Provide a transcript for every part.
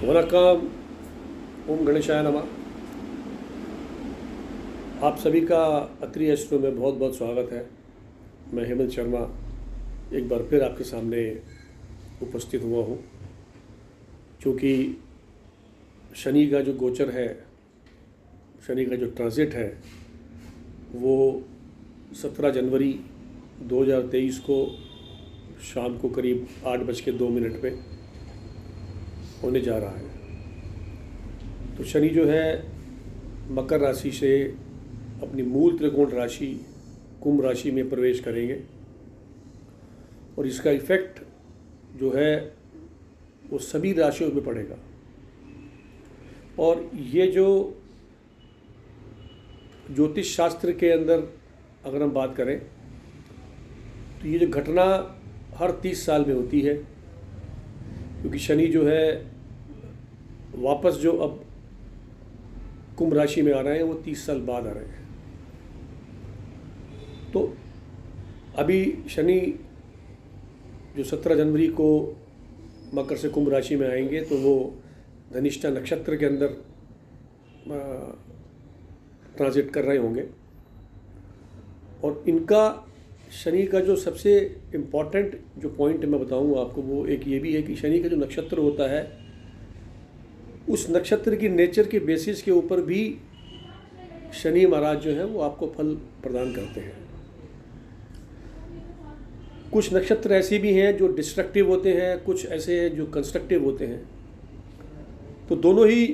वनकम। ओम गणेशाय नमः। आप सभी का अत्रि एस्ट्रो में बहुत बहुत स्वागत है। मैं हेमंत शर्मा एक बार फिर आपके सामने उपस्थित हुआ हूँ। क्योंकि शनि का जो गोचर है, शनि का जो ट्रांजिट है, वो 17 जनवरी 2023 को शाम को करीब 8:02 पे होने जा रहा है। तो शनि जो है मकर राशि से अपनी मूल त्रिकोण राशि कुंभ राशि में प्रवेश करेंगे और इसका इफेक्ट जो है वो सभी राशियों में पड़ेगा। और ये जो ज्योतिष शास्त्र के अंदर अगर हम बात करें तो ये जो घटना हर 30 साल में होती है, क्योंकि शनि जो है वापस जो अब कुंभ राशि में आ रहे हैं वो 30 साल बाद आ रहे हैं। तो अभी शनि जो 17 जनवरी को मकर से कुंभ राशि में आएंगे तो वो धनिष्ठा नक्षत्र के अंदर ट्रांजिट कर रहे होंगे। और इनका शनि का जो सबसे इम्पॉर्टेंट जो पॉइंट मैं बताऊंगा आपको वो एक ये भी है कि शनि का जो नक्षत्र होता है उस नक्षत्र की नेचर के बेसिस के ऊपर भी शनि महाराज जो है वो आपको फल प्रदान करते हैं। कुछ नक्षत्र ऐसे भी हैं जो डिस्ट्रक्टिव होते हैं, कुछ ऐसे हैं जो कंस्ट्रक्टिव होते हैं। तो दोनों ही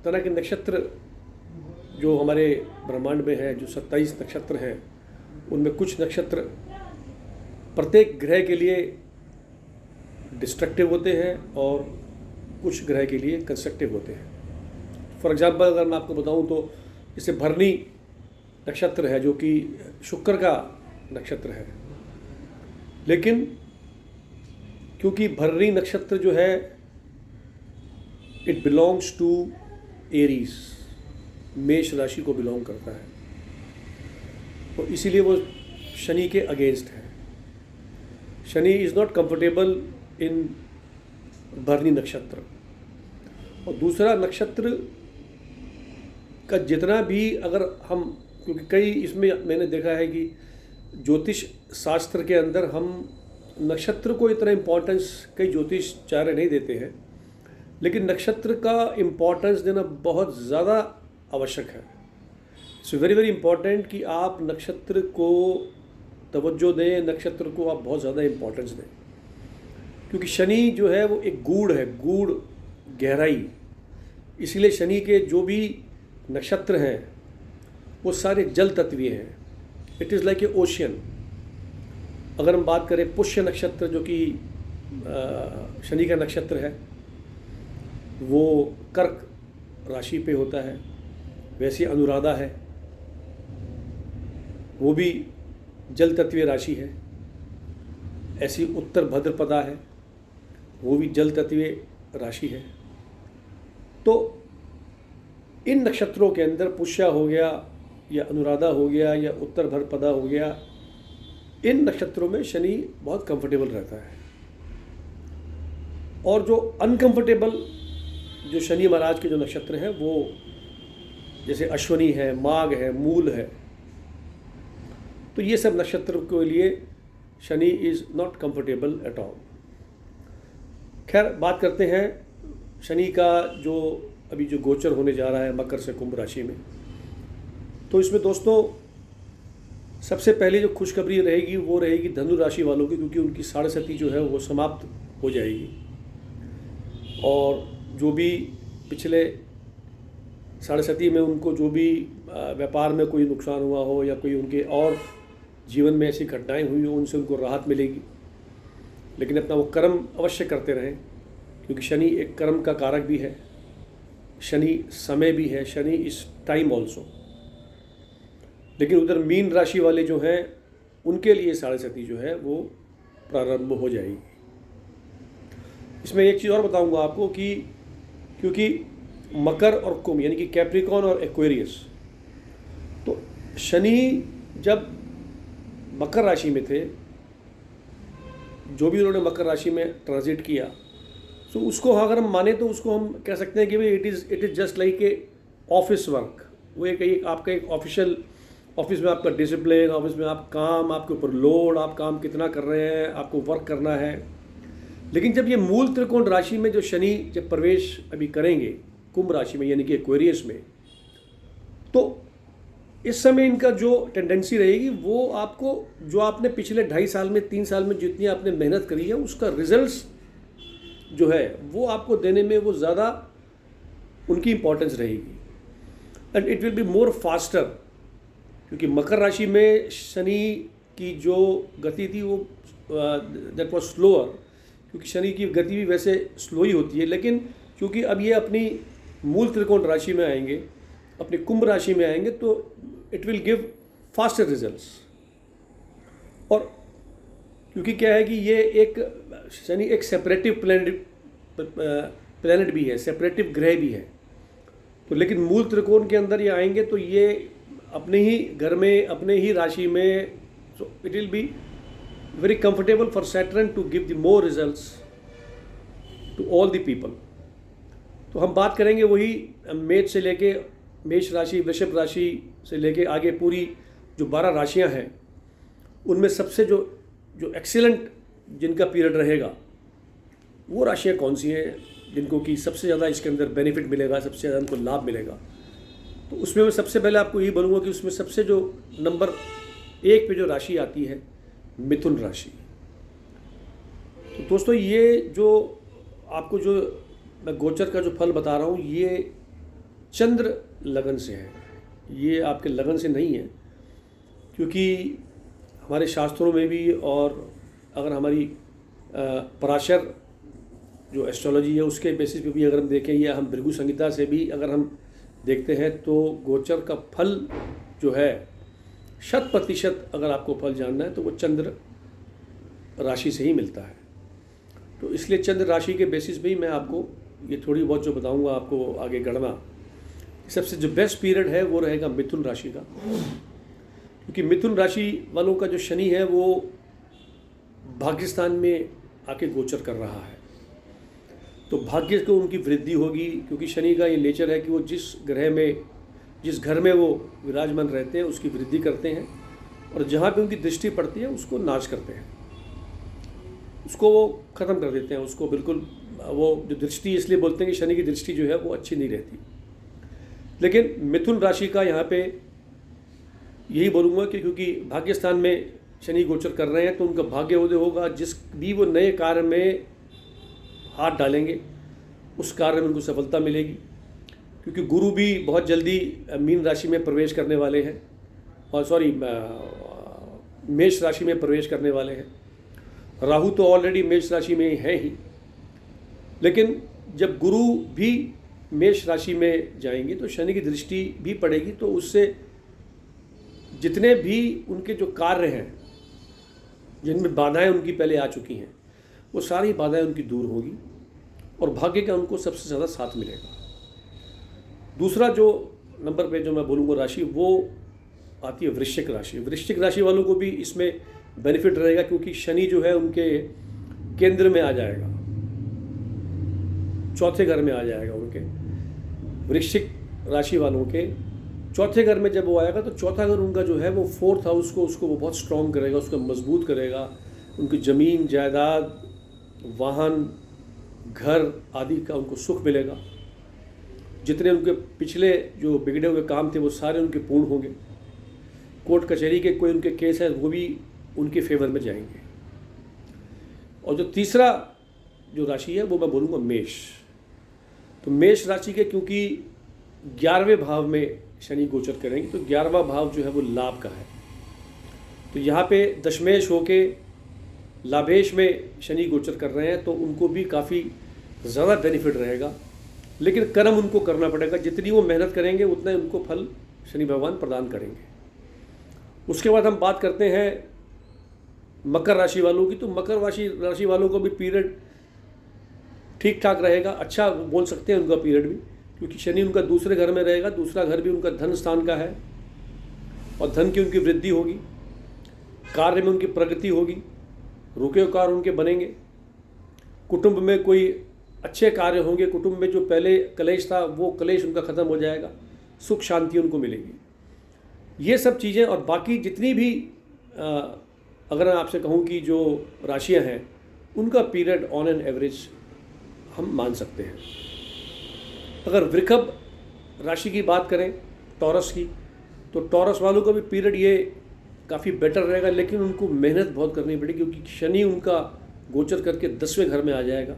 तरह के नक्षत्र जो हमारे ब्रह्मांड में है, जो 27 नक्षत्र हैं, उनमें कुछ नक्षत्र प्रत्येक ग्रह के लिए डिस्ट्रक्टिव होते हैं और कुछ ग्रह के लिए कंस्ट्रक्टिव होते हैं। फॉर एग्जांपल अगर मैं आपको बताऊं तो जैसे भरणी नक्षत्र है जो कि शुक्र का नक्षत्र है, लेकिन क्योंकि भरणी नक्षत्र जो है इट बिलोंग्स टू एरीज, मेष राशि को बिलोंग करता है, तो इसीलिए वो शनि के अगेंस्ट है। Shani is not comfortable in भरणी नक्षत्र। और दूसरा नक्षत्र का जितना भी अगर हम, क्योंकि कई इसमें मैंने देखा है कि ज्योतिष शास्त्र के अंदर हम नक्षत्र को इतना इम्पोर्टेंस कई ज्योतिषाचार्य नहीं देते हैं, लेकिन नक्षत्र का इम्पोर्टेंस देना बहुत ज़्यादा आवश्यक है। इट्स वेरी वेरी इम्पॉर्टेंट कि आप नक्षत्र को तवज्जो दें, नक्षत्र को आप बहुत ज़्यादा इम्पोर्टेंस दें, क्योंकि शनि जो है वो एक गूढ़ है, गूढ़ गहराई। इसलिए शनि के जो भी नक्षत्र हैं वो सारे जल तत्वीय हैं। It is like a ocean. अगर हम बात करें पुष्य नक्षत्र जो कि शनि का नक्षत्र है, वो कर्क राशि पे होता है। वैसे अनुराधा है, वो भी जल तत्वीय राशि है। ऐसी उत्तर भद्रपदा है, वो भी जल तत्वीय राशि है। तो इन नक्षत्रों के अंदर पुष्या हो गया या अनुराधा हो गया या उत्तर भद्रपदा हो गया, इन नक्षत्रों में शनि बहुत कंफर्टेबल रहता है। और जो अनकंफर्टेबल जो शनि महाराज के जो नक्षत्र हैं वो जैसे अश्वनी है, माघ है, मूल है, तो ये सब नक्षत्र के लिए Shani is not comfortable at all. खैर, बात करते हैं शनि का जो अभी जो गोचर होने जा रहा है मकर से कुंभ राशि में। तो इसमें दोस्तों सबसे पहले जो खुशखबरी रहेगी वो रहेगी धनु राशि वालों की, क्योंकि उनकी साढ़े सती जो है वो समाप्त हो जाएगी। और जो भी पिछले साढ़े सती में उनको जो भी व्यापार में कोई नुकसान हुआ हो या कोई उनके और जीवन में ऐसी घटनाएं हुई हो, उनसे उनको राहत मिलेगी। लेकिन अपना वो कर्म अवश्य करते रहें, क्योंकि शनि एक कर्म का कारक भी है, शनि समय भी है, शनि इज टाइम ऑल्सो। लेकिन उधर मीन राशि वाले जो हैं उनके लिए साढ़े सती जो है वो प्रारंभ हो जाएगी। इसमें एक चीज़ और बताऊंगा आपको कि क्योंकि मकर और कुंभ यानी कि कैप्रिकॉन और एक्वेरियस, तो शनि जब मकर राशि में थे, जो भी उन्होंने मकर राशि में ट्रांजिट किया सो उसको अगर हम माने तो उसको हम कह सकते हैं कि भाई it is just like a office work. वो एक आपका एक ऑफिशियल, ऑफिस में आपका डिसिप्लिन, ऑफिस में आप काम, आपके ऊपर लोड, आप काम कितना कर रहे हैं, आपको वर्क करना है। लेकिन जब ये मूल त्रिकोण राशि में जो शनि जब प्रवेश अभी करेंगे कुंभ राशि में यानी कि एक्वेरियस में, तो इस समय इनका जो टेंडेंसी रहेगी वो आपको जो आपने पिछले 2.5 साल में 3 साल में जितनी आपने मेहनत करी है उसका रिजल्ट्स जो है वो आपको देने में वो ज़्यादा उनकी इम्पोर्टेंस रहेगी and it will be more faster. क्योंकि मकर राशि में शनि की जो गति थी वो दैट वाज स्लोअर, क्योंकि शनि की गति भी वैसे स्लो ही होती है, लेकिन क्योंकि अब ये अपनी मूल त्रिकोण राशि में आएंगे, अपनी कुंभ राशि में आएंगे, तो it will give faster results. और क्योंकि क्या है कि ये एक शनि एक सेपरेटिव प्लैनेट भी है, सेपरेटिव ग्रह भी है, तो लेकिन मूल त्रिकोण के अंदर ये आएंगे तो ये अपने ही घर में, अपने ही राशि में, so it will be very comfortable for Saturn to give the more results to all the people. तो हम बात करेंगे वही मेष से लेके, मेष राशि, वृषभ राशि से लेके आगे पूरी जो 12 राशियां हैं उनमें सबसे जो एक्सीलेंट जिनका पीरियड रहेगा वो राशियां कौन सी हैं जिनको कि सबसे ज़्यादा इसके अंदर बेनिफिट मिलेगा, सबसे ज़्यादा उनको लाभ मिलेगा। तो उसमें मैं सबसे पहले आपको यही बोलूँगा कि उसमें सबसे जो नंबर 1 पे जो राशि आती है मिथुन राशि। तो दोस्तों ये जो आपको जो मैं गोचर का जो फल बता रहा हूँ ये चंद्र लगन से है, ये आपके लगन से नहीं है। क्योंकि हमारे शास्त्रों में भी और अगर हमारी पराशर जो एस्ट्रोलॉजी है उसके बेसिस पे भी अगर हम देखें या हम भृगु संहिता से भी अगर हम देखते हैं तो गोचर का फल जो है 100% अगर आपको फल जानना है तो वो चंद्र राशि से ही मिलता है। तो इसलिए चंद्र राशि के बेसिस पे ही मैं आपको ये थोड़ी बहुत जो बताऊंगा आपको आगे गणना, सबसे जो बेस्ट पीरियड है वो रहेगा मिथुन राशि का। क्योंकि मिथुन राशि वालों का जो शनि है वो भाग्यस्थान में आके गोचर कर रहा है, तो भाग्य को उनकी वृद्धि होगी। क्योंकि शनि का ये नेचर है कि वो जिस ग्रह में, जिस घर में वो विराजमान रहते हैं उसकी वृद्धि करते हैं, और जहाँ पे उनकी दृष्टि पड़ती है उसको नाश करते हैं, उसको वो ख़त्म कर देते हैं, उसको बिल्कुल वो जो दृष्टि, इसलिए बोलते हैं कि शनि की दृष्टि जो है वो अच्छी नहीं रहती। लेकिन मिथुन राशि का यहाँ पे यही बोलूँगा कि क्योंकि भाग्य स्थान में शनि गोचर कर रहे हैं तो उनका भाग्य उदय होगा। जिस भी वो नए कार्य में हाथ डालेंगे उस कार्य में उनको सफलता मिलेगी। क्योंकि गुरु भी बहुत जल्दी मीन राशि में प्रवेश करने वाले हैं, और मेष राशि में प्रवेश करने वाले हैं। राहु तो ऑलरेडी मेष राशि में है ही, लेकिन जब गुरु भी मेष राशि में जाएंगे तो शनि की दृष्टि भी पड़ेगी, तो उससे जितने भी उनके जो कार्य हैं जिनमें बाधाएं उनकी पहले आ चुकी हैं वो सारी बाधाएं उनकी दूर होगी और भाग्य का उनको सबसे ज़्यादा साथ मिलेगा। दूसरा जो नंबर पे जो मैं बोलूँगा राशि वो आती है वृश्चिक राशि। वृश्चिक राशि वालों को भी इसमें बेनिफिट रहेगा, क्योंकि शनि जो है उनके केंद्र में आ जाएगा, चौथे घर में आ जाएगा। उनके वृश्चिक राशि वालों के चौथे घर में जब वो आएगा तो चौथा घर उनका जो है वो 4th हाउस को, उसको वो बहुत स्ट्रॉन्ग करेगा, उसको मजबूत करेगा। उनकी ज़मीन जायदाद, वाहन, घर आदि का उनको सुख मिलेगा। जितने उनके पिछले जो बिगड़े हुए काम थे वो सारे उनके पूर्ण होंगे। कोर्ट कचहरी के कोई उनके केस है वो भी उनके फेवर में जाएंगे। और जो तीसरा जो राशि है वो मैं बोलूँगा मेष। तो मेष राशि के क्योंकि 11वें भाव में शनि गोचर करेंगे तो 11वां भाव जो है वो लाभ का है, तो यहाँ पे दशमेश होके लाभेश में शनि गोचर कर रहे हैं तो उनको भी काफ़ी ज़्यादा बेनिफिट रहेगा। लेकिन कर्म उनको करना पड़ेगा, जितनी वो मेहनत करेंगे उतना ही उनको फल शनि भगवान प्रदान करेंगे। उसके बाद हम बात करते हैं मकर राशि वालों की। तो मकर राशि वालों को भी पीरियड ठीक ठाक रहेगा, अच्छा बोल सकते हैं उनका पीरियड भी, क्योंकि शनि उनका दूसरे घर में रहेगा। दूसरा घर भी उनका धन स्थान का है और धन की उनकी वृद्धि होगी, कार्य में उनकी प्रगति होगी, रुके हुए कार्य उनके बनेंगे। कुटुंब में कोई अच्छे कार्य होंगे, कुटुंब में जो पहले कलेश था वो कलेश उनका ख़त्म हो जाएगा, सुख शांति उनको मिलेगी। ये सब चीज़ें और बाकी जितनी भी अगर मैं आपसे कहूँ कि जो राशियाँ हैं उनका पीरियड ऑन एन एवरेज हम मान सकते हैं। अगर वृषभ राशि की बात करें, टॉरस की, तो टॉरस वालों का भी पीरियड ये काफ़ी बेटर रहेगा, लेकिन उनको मेहनत बहुत करनी पड़ेगी क्योंकि शनि उनका गोचर करके 10वें घर में आ जाएगा,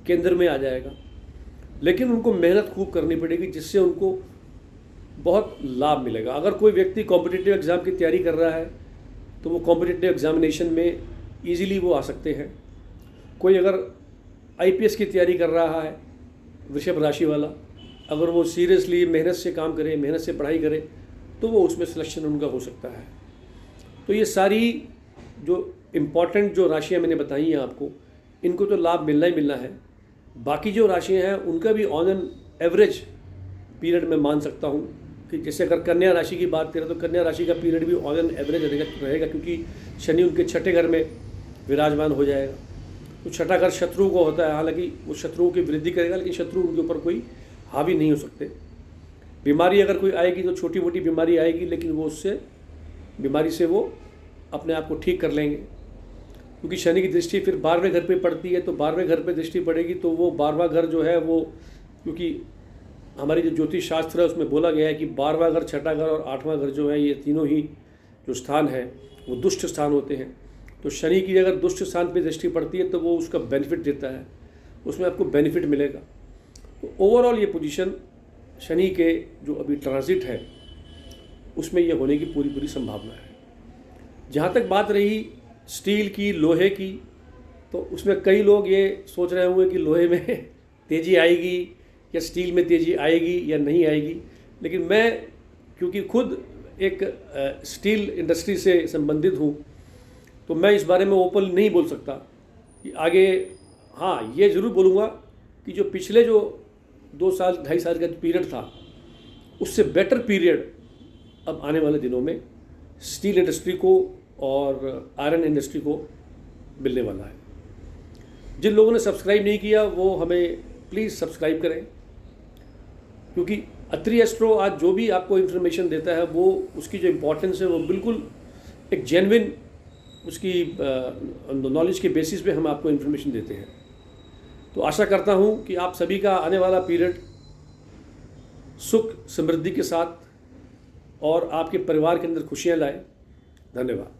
केंद्र में आ जाएगा। लेकिन उनको मेहनत खूब करनी पड़ेगी जिससे उनको बहुत लाभ मिलेगा। अगर कोई व्यक्ति कॉम्पिटिटिव एग्ज़ाम की तैयारी कर रहा है तो वो कॉम्पिटिटिव एग्जामिनेशन में ईजिली वो आ सकते हैं। कोई अगर आईपीएस की तैयारी कर रहा है वृषभ राशि वाला, अगर वो सीरियसली मेहनत से काम करे, मेहनत से पढ़ाई करे, तो वो उसमें सिलेक्शन उनका हो सकता है। तो ये सारी जो इम्पॉर्टेंट जो राशियाँ मैंने बताई हैं आपको, इनको तो लाभ मिलना ही मिलना है। बाकी जो राशियाँ हैं उनका भी ऑन एन एवरेज पीरियड में मान सकता हूँ कि जैसे अगर कन्या राशि की बात करें तो कन्या राशि का पीरियड भी ऑन एन एवरेज रहेगा क्योंकि शनि उनके छठे घर में विराजमान हो जाएगा। तो छठा घर शत्रु को होता है, हालांकि वो शत्रुओं की वृद्धि करेगा लेकिन शत्रु उनके ऊपर कोई हावी नहीं हो सकते। बीमारी अगर कोई आएगी तो छोटी मोटी बीमारी आएगी, लेकिन वो उससे बीमारी से वो अपने आप को ठीक कर लेंगे क्योंकि शनि की दृष्टि फिर 12वें घर पे पड़ती है। तो 12वें घर पे दृष्टि पड़ेगी तो वो 12वां घर जो है वो, क्योंकि हमारी जो ज्योतिष शास्त्र है उसमें बोला गया है कि 12वां घर, छठा घर और 8वां घर जो है ये तीनों ही जो स्थान है वो दुष्ट स्थान होते हैं। तो शनि की अगर दुष्ट स्थान पे दृष्टि पड़ती है तो वो उसका बेनिफिट देता है, उसमें आपको बेनिफिट मिलेगा। तो ओवरऑल ये पोजीशन शनि के जो अभी ट्रांजिट है उसमें ये होने की पूरी संभावना है। जहाँ तक बात रही स्टील की, लोहे की, तो उसमें कई लोग ये सोच रहे होंगे कि लोहे में तेज़ी आएगी या स्टील में तेज़ी आएगी या नहीं आएगी, लेकिन मैं क्योंकि खुद एक स्टील इंडस्ट्री से संबंधित हूँ तो मैं इस बारे में ओपन नहीं बोल सकता कि आगे। हाँ, ये ज़रूर बोलूँगा कि जो पिछले जो 2 साल 2.5 साल का पीरियड था उससे बेटर पीरियड अब आने वाले दिनों में स्टील इंडस्ट्री को और आयरन इंडस्ट्री को मिलने वाला है। जिन लोगों ने सब्सक्राइब नहीं किया वो हमें प्लीज़ सब्सक्राइब करें, क्योंकि अत्रि एस्ट्रो आज जो भी आपको इन्फॉर्मेशन देता है वो उसकी जो इम्पोर्टेंस है वो बिल्कुल एक जेन्युइन उसकी नॉलेज के बेसिस पे हम आपको इन्फॉर्मेशन देते हैं। तो आशा करता हूँ कि आप सभी का आने वाला पीरियड सुख समृद्धि के साथ और आपके परिवार के अंदर खुशियाँ लाए। धन्यवाद।